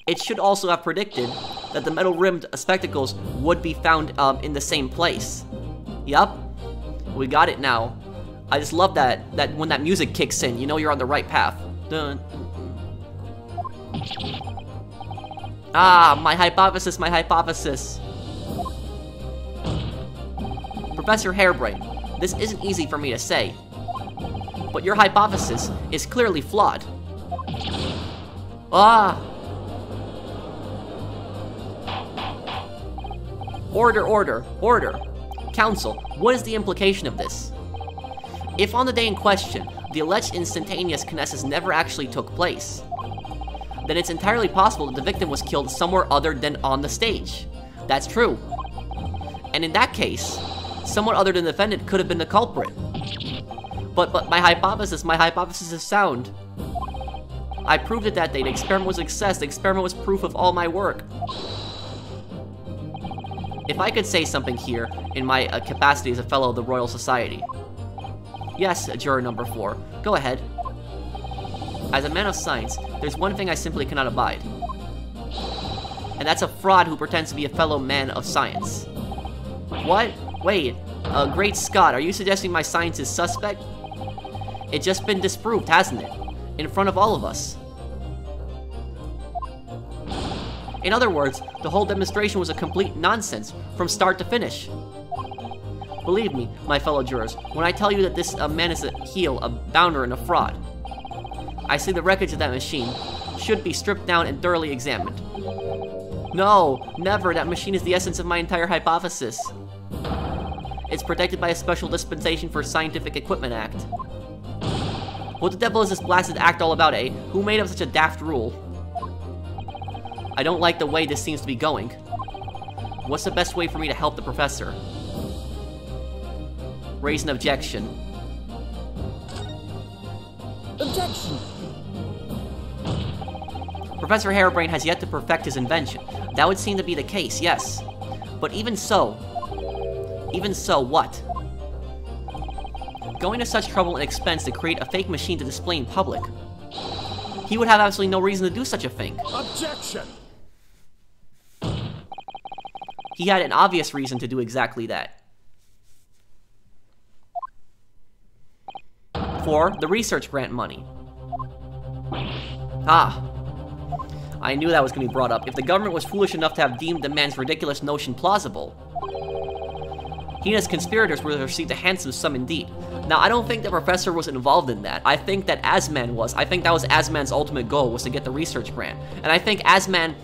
it should also have predicted that the metal-rimmed spectacles would be found in the same place. Yup, we got it now. I just love that when that music kicks in, you know you're on the right path. Dun. Ah, my hypothesis, my hypothesis. Professor Hairbrayne, this isn't easy for me to say, but your hypothesis is clearly flawed. Ah! Order, order, order. Counsel, what is the implication of this? If on the day in question, the alleged instantaneous kinesis never actually took place, then it's entirely possible that the victim was killed somewhere other than on the stage. That's true. And in that case, someone other than the defendant could have been the culprit. But my hypothesis is sound. I proved it that day. The experiment was a success. The experiment was proof of all my work. If I could say something here in my capacity as a fellow of the Royal Society. Yes, juror number 4. Go ahead. As a man of science, there's one thing I simply cannot abide. And that's a fraud who pretends to be a fellow man of science. What? Wait, Great Scott, are you suggesting my science is suspect? It's just been disproved, hasn't it? In front of all of us. In other words, the whole demonstration was a complete nonsense, from start to finish. Believe me, my fellow jurors, when I tell you that this man is a heel, a bounder, and a fraud. I say the wreckage of that machine should be stripped down and thoroughly examined. No, never. That machine is the essence of my entire hypothesis. It's protected by a special dispensation for Scientific Equipment Act. What the devil is this blasted act all about, eh? Who made up such a daft rule? I don't like the way this seems to be going. What's the best way for me to help the professor? Raise an objection. Objection! Professor Hairbrayne has yet to perfect his invention. That would seem to be the case, yes. But even so, what? Going to such trouble and expense to create a fake machine to display in public. He would have absolutely no reason to do such a thing. Objection! He had an obvious reason to do exactly that. For the research grant money. Ah. I knew that was going to be brought up. If the government was foolish enough to have deemed the man's ridiculous notion plausible, he and his conspirators would have received a handsome sum indeed. Now, I don't think the professor was involved in that. I think that Asman was. I think that was Asman's ultimate goal, was to get the research grant. And I think Asman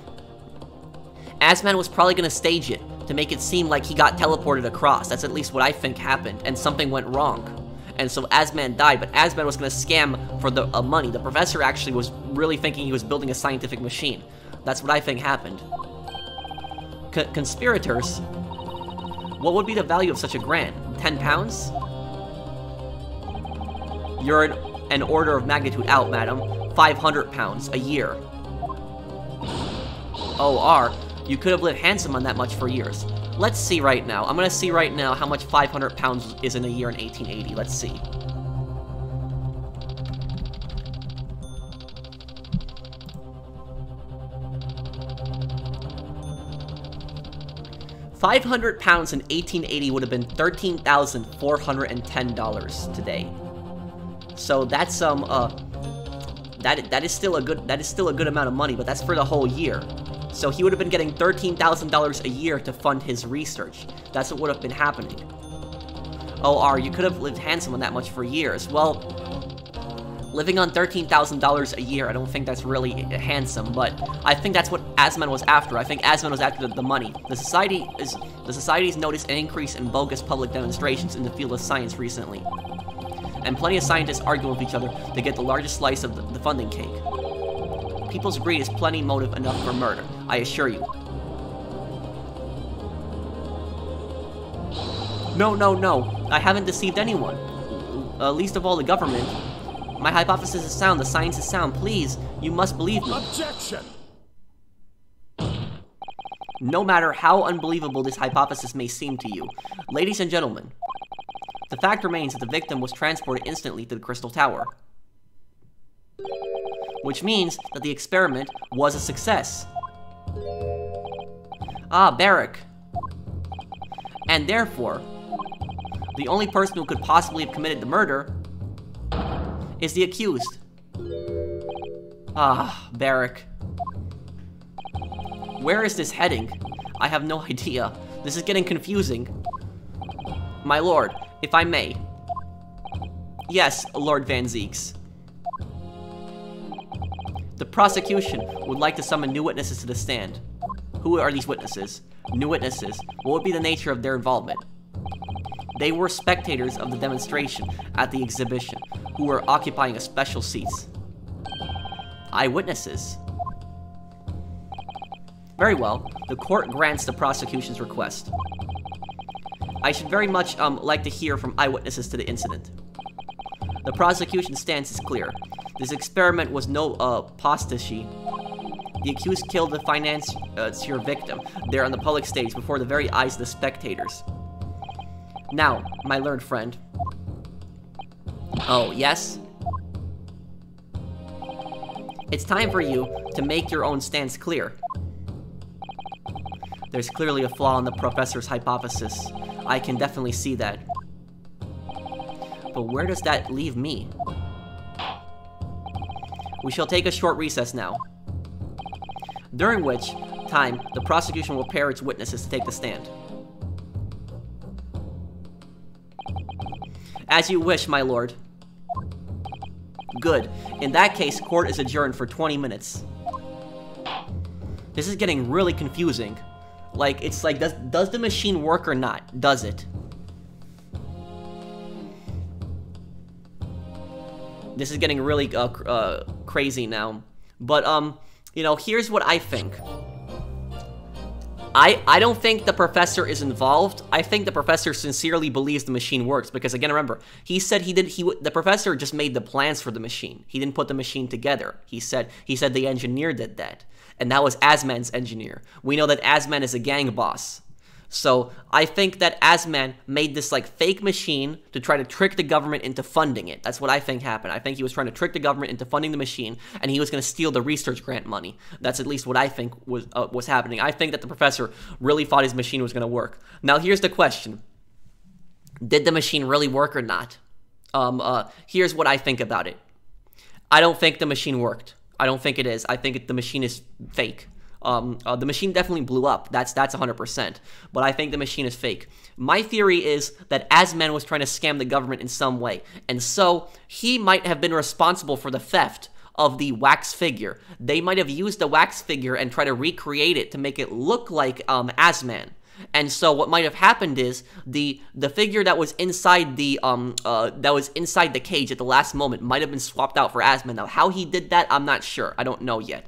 was probably going to stage it to make it seem like he got teleported across. That's at least what I think happened, and something went wrong. And so Asman died, but Asman was going to scam for the money. The professor actually was really thinking he was building a scientific machine. That's what I think happened. Conspirators? What would be the value of such a grant? 10 pounds? You're an order of magnitude out, madam. 500 pounds a year. OR, you could have lived handsome on that much for years. Let's see right now. I'm gonna see right now how much 500 pounds is in a year in 1880. Let's see. £500 in 1880 would have been $13,410 today. So that's that is still a good amount of money, but that's for the whole year. So he would have been getting $13,000 a year to fund his research. That's what would have been happening. OR, you could have lived handsome on that much for years. Well, living on $13,000 a year, I don't think that's really handsome, but I think that's what Asman was after. I think Asman was after the money. The society's noticed an increase in bogus public demonstrations in the field of science recently. And plenty of scientists argue with each other to get the largest slice of the funding cake. People's greed is plenty motive enough for murder, I assure you. No, I haven't deceived anyone. Least of all the government. My hypothesis is sound, the science is sound, please, you must believe me. Objection! No matter how unbelievable this hypothesis may seem to you, ladies and gentlemen, the fact remains that the victim was transported instantly to the Crystal Tower. Which means that the experiment was a success. Ah, Barrack. And therefore, the only person who could possibly have committed the murder is the accused. Ah, Barrack. Where is this heading? I have no idea. This is getting confusing. My lord, if I may. Yes, Lord Van Zeeks. The prosecution would like to summon new witnesses to the stand. Who are these witnesses? New witnesses. What would be the nature of their involvement? They were spectators of the demonstration at the exhibition, who were occupying a special seats. Eyewitnesses. Very well. The court grants the prosecution's request. I should very much like to hear from eyewitnesses to the incident. The prosecution's stance is clear. This experiment was no apostasy. The accused killed the financier victim there on the public stage before the very eyes of the spectators. Now, my learned friend. Oh, yes? It's time for you to make your own stance clear. There's clearly a flaw in the professor's hypothesis. I can definitely see that. But where does that leave me? We shall take a short recess now, during which time the prosecution will pair its witnesses to take the stand. As you wish, my lord. Good. In that case, court is adjourned for 20 minutes. This is getting really confusing. Like, it's like, does the machine work or not? Does it? This is getting really crazy now. But, you know, here's what I think. I don't think the professor is involved. I think the professor sincerely believes the machine works because, again, remember, he said the professor just made the plans for the machine. He didn't put the machine together. He said the engineer did that, and that was Asman's engineer. We know that Asman is a gang boss. So I think that Asman made this like fake machine to try to trick the government into funding it. That's what I think happened. I think he was trying to trick the government into funding the machine, and he was going to steal the research grant money. That's at least what I think was happening. I think that the professor really thought his machine was going to work. Now here's the question: did the machine really work or not? Here's what I think about it. I don't think the machine worked. I don't think it is. I think the machine is fake. The machine definitely blew up. That's 100%. But I think the machine is fake. My theory is that Asman was trying to scam the government in some way, and so he might have been responsible for the theft of the wax figure. They might have used the wax figure and tried to recreate it to make it look like Asman. And so what might have happened is the figure that was inside the cage at the last moment might have been swapped out for Asman. Now, how he did that, I'm not sure. I don't know yet.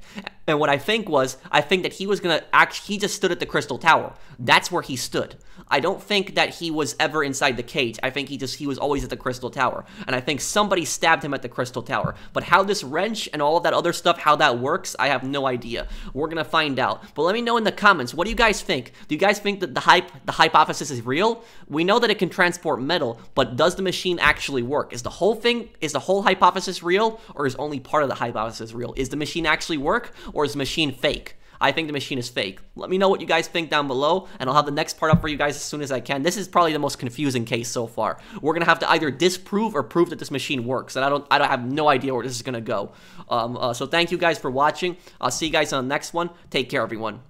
And what I think that he was gonna he just stood at the Crystal Tower. That's where he stood. I don't think that he was ever inside the cage. I think he was always at the Crystal Tower. And I think somebody stabbed him at the Crystal Tower. But how this wrench and all of that other stuff, how that works, I have no idea. We're gonna find out. But let me know in the comments, what do you guys think? Do you guys think that the hypothesis is real? We know that it can transport metal, but does the machine actually work? Is the whole hypothesis real, or is only part of the hypothesis real? Is the machine actually work, or is the machine fake? I think the machine is fake. Let me know what you guys think down below, and I'll have the next part up for you guys as soon as I can. This is probably the most confusing case so far. We're gonna have to either disprove or prove that this machine works, and I have no idea where this is gonna go. So thank you guys for watching. I'll see you guys on the next one. Take care, everyone.